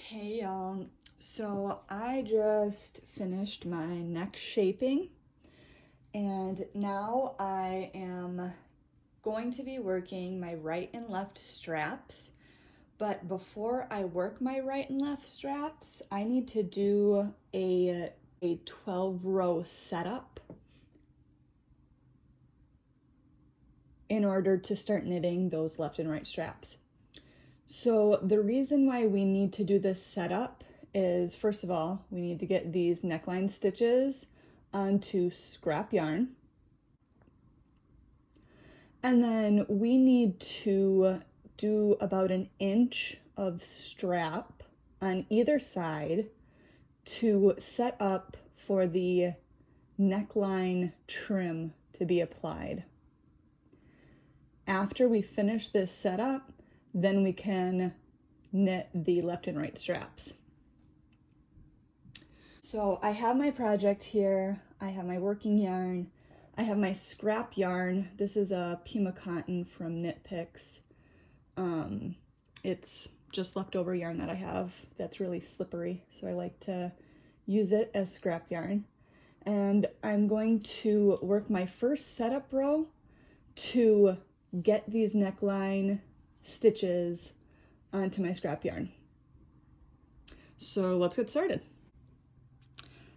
Hey y'all, so I just finished my neck shaping and now I am going to be working my right and left straps. But before I work my right and left straps, I need to do a 12-row setup in order to start knitting those left and right straps. So the reason why we need to do this setup is, first of all, we need to get these neckline stitches onto scrap yarn. And then we need to do about 1 inch of strap on either side to set up for the neckline trim to be applied. After we finish this setup, then we can knit the left and right straps. So I have my project here. I have my working yarn. I have my scrap yarn. This is a Pima cotton from Knit Picks. It's just leftover yarn that I have that's really slippery, so I like to use it as scrap yarn. And I'm going to work my first setup row to get these neckline stitches onto my scrap yarn. So let's get started.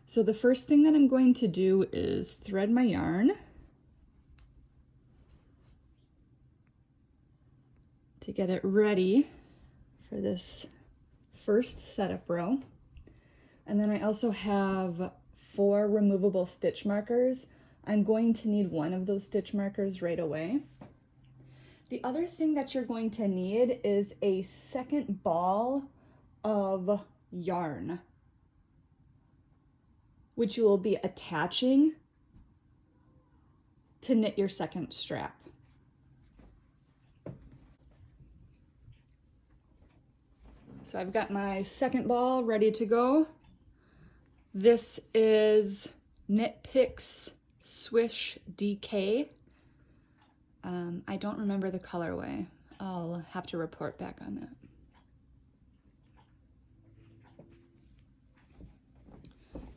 So the first thing that I'm going to do is thread my yarn to get it ready for this first setup row. And then I also have 4 removable stitch markers. I'm going to need one of those stitch markers right away. The other thing that you're going to need is a second ball of yarn, which you will be attaching to knit your second strap. So I've got my second ball ready to go. This is Knit Picks Swish DK. I don't remember the colorway. I'll have to report back on that.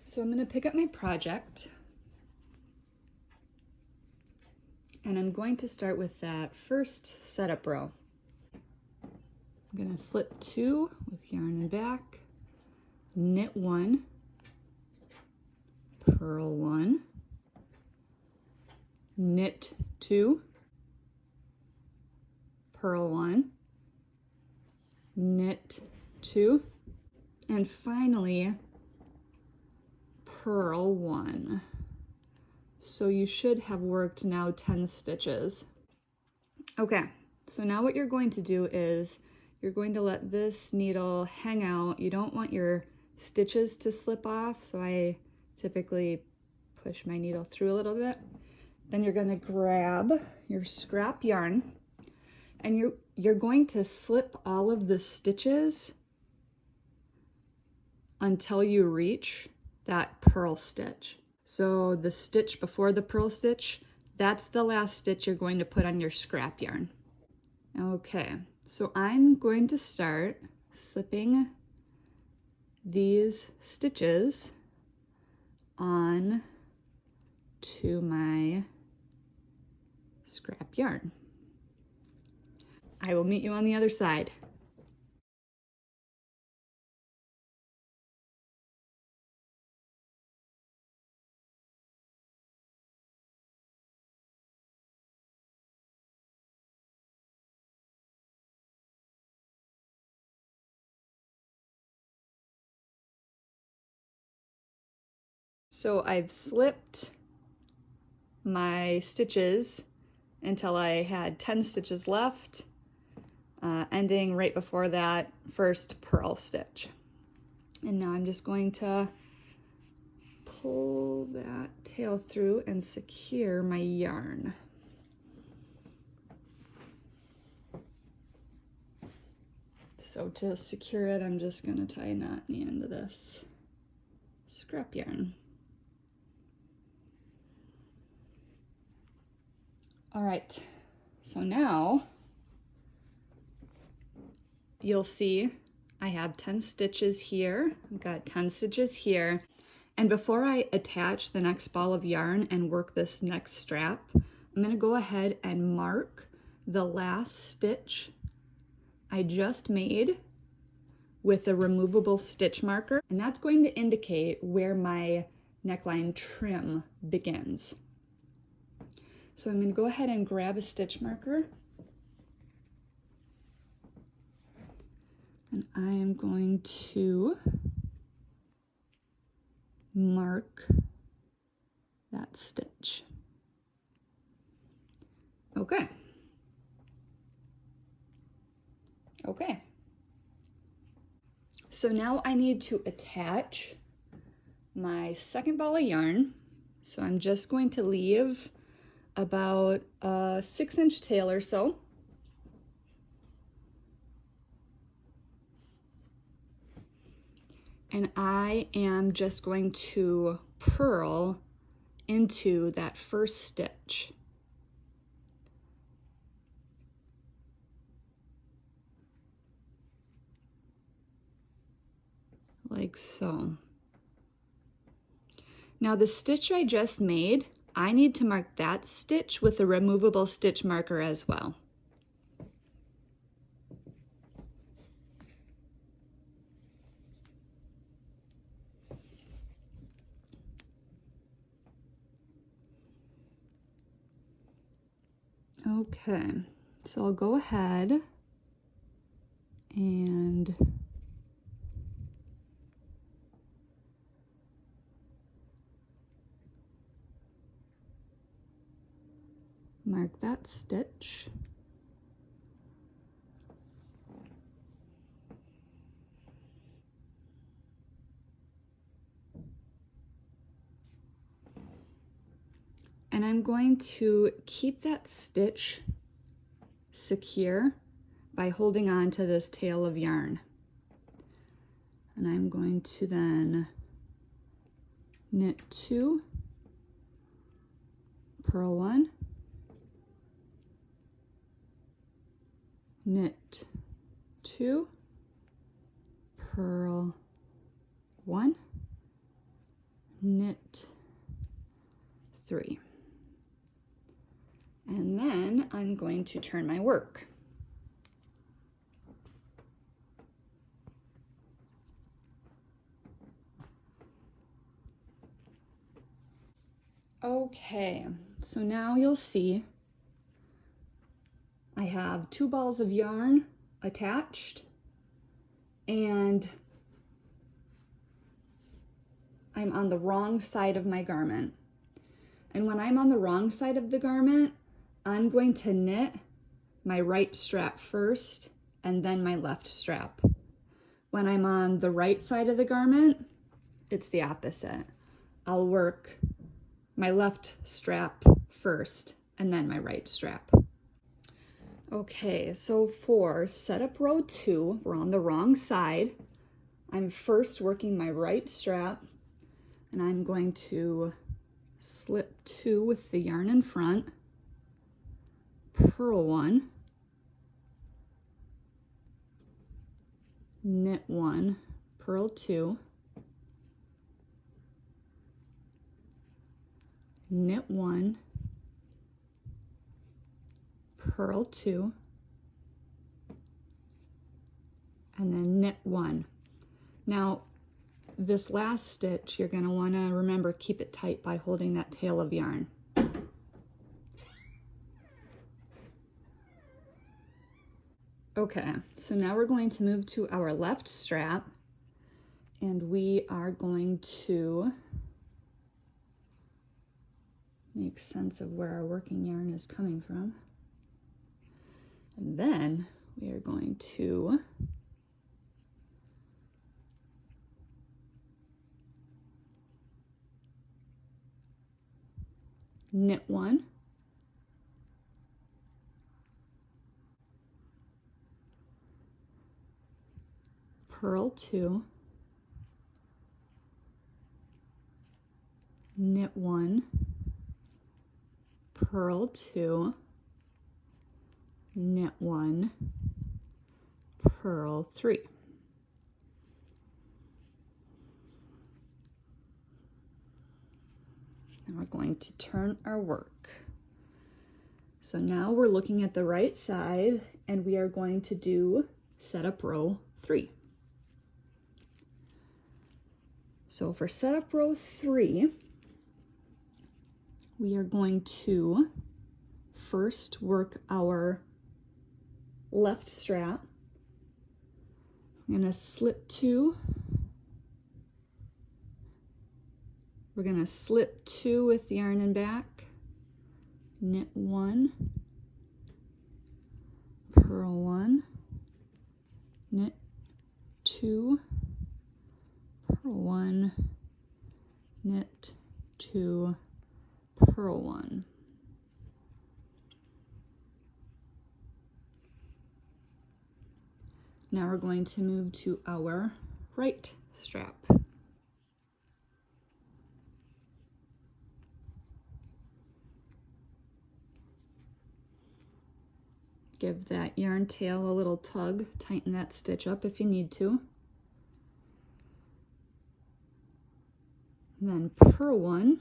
So I'm going to pick up my project and I'm going to start with that first setup row. I'm going to slip 2 with yarn and back, knit 1, purl 1, knit 2, purl 1, knit 2, and finally purl 1. So you should have worked now 10 stitches. Okay, so now what you're going to do is you're going to let this needle hang out. You don't want your stitches to slip off, so I typically push my needle through a little bit. Then you're going to grab your scrap yarn and you're going to slip all of the stitches until you reach that purl stitch. So the stitch before the purl stitch, that's the last stitch you're going to put on your scrap yarn. Okay, so I'm going to start slipping these stitches on to my scrap yarn. I will meet you on the other side. So I've slipped my stitches until I had 10 stitches left, ending right before that first purl stitch. And now I'm just going to pull that tail through and secure my yarn. So to secure it, I'm just going to tie a knot in the end of this scrap yarn. All right, so now you'll see I have 10 stitches here. I've got 10 stitches here. And before I attach the next ball of yarn and work this next strap, I'm going to go ahead and mark the last stitch I just made with a removable stitch marker, and that's going to indicate where my neckline trim begins. So I'm going to go ahead and grab a stitch marker, and I am going to mark that stitch. Okay. Okay. So now I need to attach my second ball of yarn. So I'm just going to leave about a 6-inch tail or so. And I am just going to purl into that first stitch. Like so. Now the stitch I just made, I need to mark that stitch with a removable stitch marker as well. Okay, so I'll go ahead and mark that stitch. And I'm going to keep that stitch secure by holding on to this tail of yarn. And I'm going to then knit 2, purl 1, knit 2, purl 1, knit 3. And then I'm going to turn my work. Okay, so now you'll see I have 2 balls of yarn attached, and I'm on the wrong side of my garment. And when I'm on the wrong side of the garment, I'm going to knit my right strap first and then my left strap. When I'm on the right side of the garment, it's the opposite. I'll work my left strap first and then my right strap. Okay, so for setup row 2, we're on the wrong side. I'm first working my right strap, and I'm going to slip 2 with the yarn in front, purl 1, knit 1, purl 2, knit 1, purl 2, and then knit 1. Now this last stitch, you're going to want to remember, keep it tight by holding that tail of yarn. Okay, so now we're going to move to our left strap, and we are going to make sense of where our working yarn is coming from. And then we are going to knit 1, purl 2, knit 1, purl 2, knit 1, purl 3. And we're going to turn our work. So now we're looking at the right side and we are going to do setup row 3. So for setup row 3, we are going to first work our left strap. I'm going to slip 2. We're going to slip 2 with the yarn and back, knit 1, purl 1, knit 2, purl 1, knit 2, purl 1. Now we're going to move to our right strap. Give that yarn tail a little tug, tighten that stitch up if you need to. And then purl 1.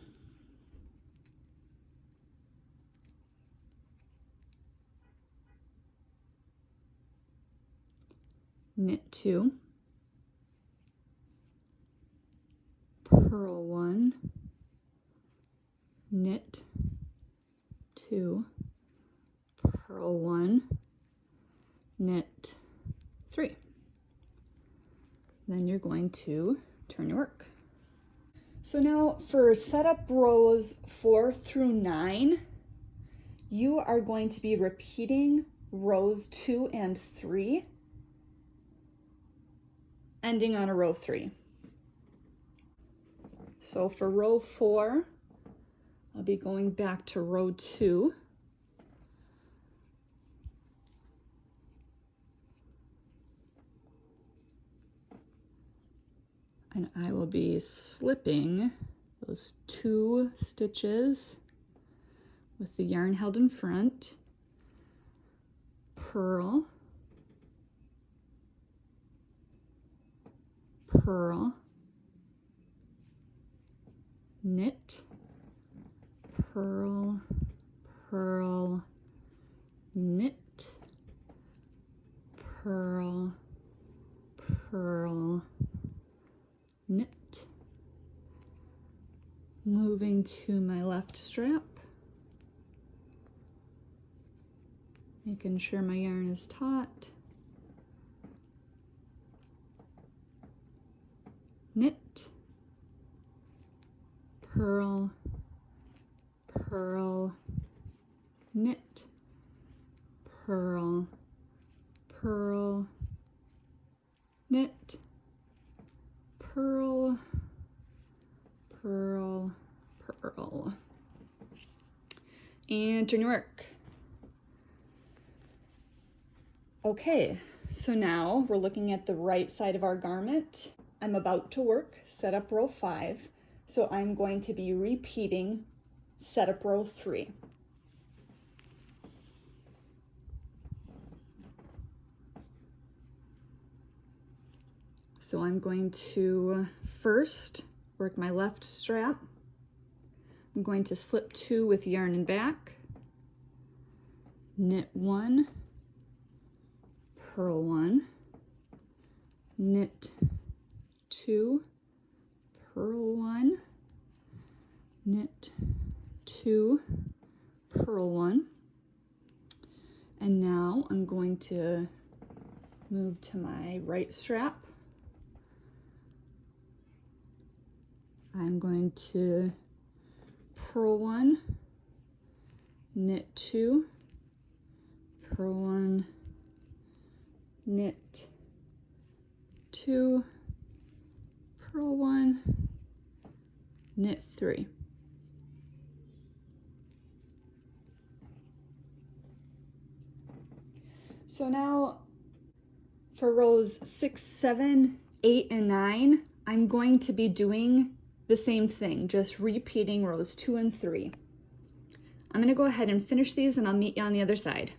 Knit 2. Purl 1. Knit 2. Purl 1, knit 3. Then you're going to turn your work. So now for setup rows 4 through 9, you are going to be repeating rows 2 and 3, ending on a row 3. So for row 4, I'll be going back to row 2. And I will be slipping those 2 stitches with the yarn held in front, purl, purl, knit, purl, purl, knit, purl, purl, knit. Moving to my left strap, making sure my yarn is taut, knit, purl, purl, knit, purl, purl, knit, purl, purl, purl, and turn your work. Okay, so now we're looking at the right side of our garment. I'm about to work setup row 5, so I'm going to be repeating setup row 3. So I'm going to first work my left strap. I'm going to slip 2 with yarn and back, knit 1, purl 1, knit 2, purl 1, knit 2, purl 1, and now I'm going to move to my right strap. I'm going to purl 1, knit 2, purl 1, knit 2, purl 1, knit 3. So now for rows 6, 7, 8, and 9, I'm going to be doing the same thing, just repeating rows 2 and 3. I'm going to go ahead and finish these and I'll meet you on the other side.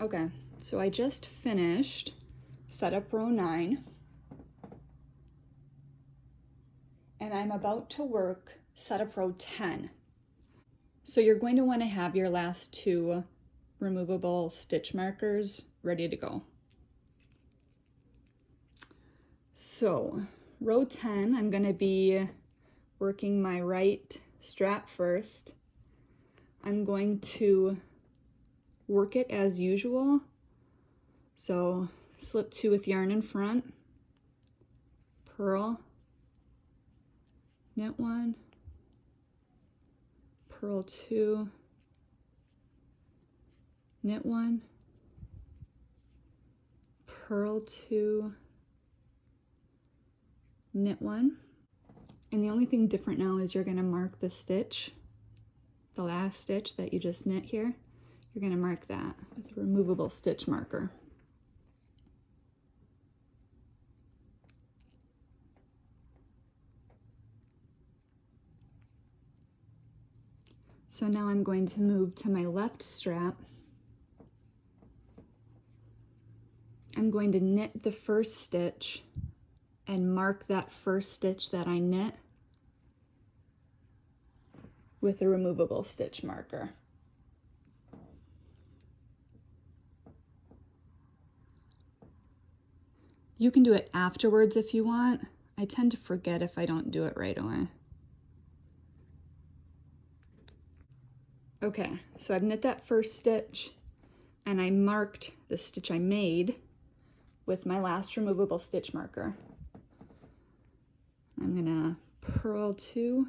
Okay, so I just finished setup row 9, and I'm about to work setup row 10. So you're going to want to have your last 2 removable stitch markers ready to go. So row 10, I'm going to be working my right strap first. I'm going to work it as usual. So slip 2 with yarn in front, purl, knit 1, purl 2, knit 1, purl 2, knit 1. And the only thing different now is you're going to mark the stitch, the last stitch that you just knit here. You're going to mark that with a removable stitch marker. So now I'm going to move to my left strap. I'm going to knit the first stitch and mark that first stitch that I knit with a removable stitch marker. You can do it afterwards if you want. I tend to forget if I don't do it right away. Okay, so I've knit that first stitch and I marked the stitch I made with my last removable stitch marker. I'm gonna purl 2,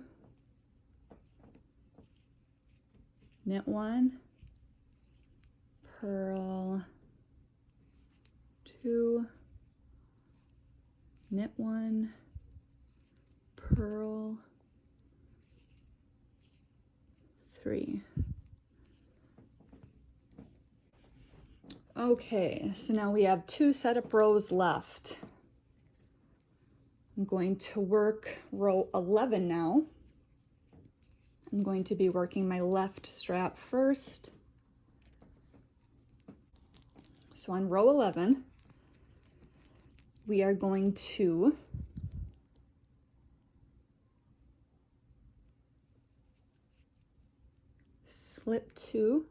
knit 1, purl 2, knit 1, purl 3. Okay, so now we have 2 setup rows left. I'm going to work row 11 now. I'm going to be working my left strap first. So on row 11, we are going to slip 2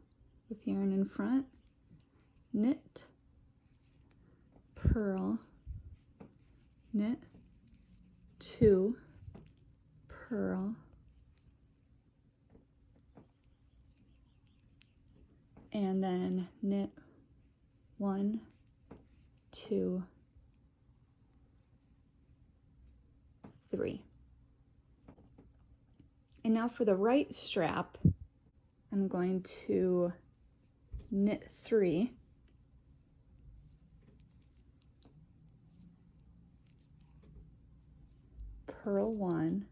with yarn in front, knit, purl, knit, 2, purl, and then knit 1, 2, 3. And now for the right strap, I'm going to knit 3, purl 1,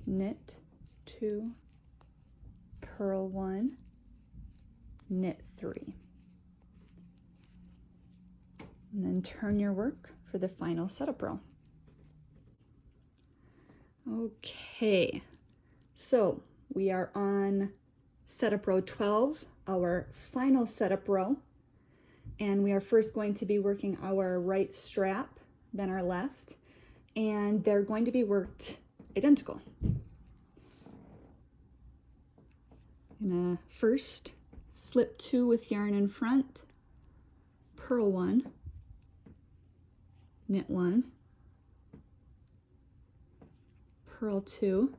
knit 2, purl 1, knit 3. And then turn your work for the final setup row. Okay, so we are on setup row 12, our final setup row, and we are first going to be working our right strap, then our left, and they're going to be worked identical. I'm gonna first slip 2 with yarn in front, purl 1, knit 1, purl 2,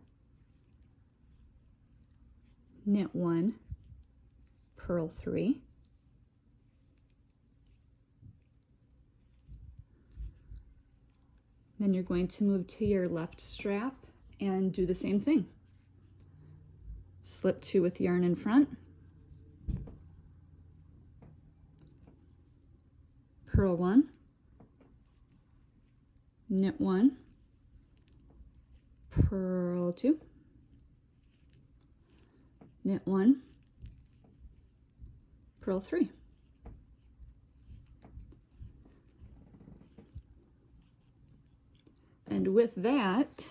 knit 1, purl 3, then you're going to move to your left strap and do the same thing. Slip 2 with yarn in front, purl 1, knit 1, purl 2, knit 1, purl 3. And with that,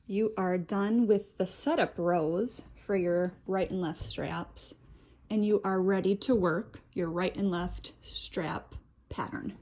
you are done with the setup rows for your right and left straps. and you are ready to work your right and left strap pattern.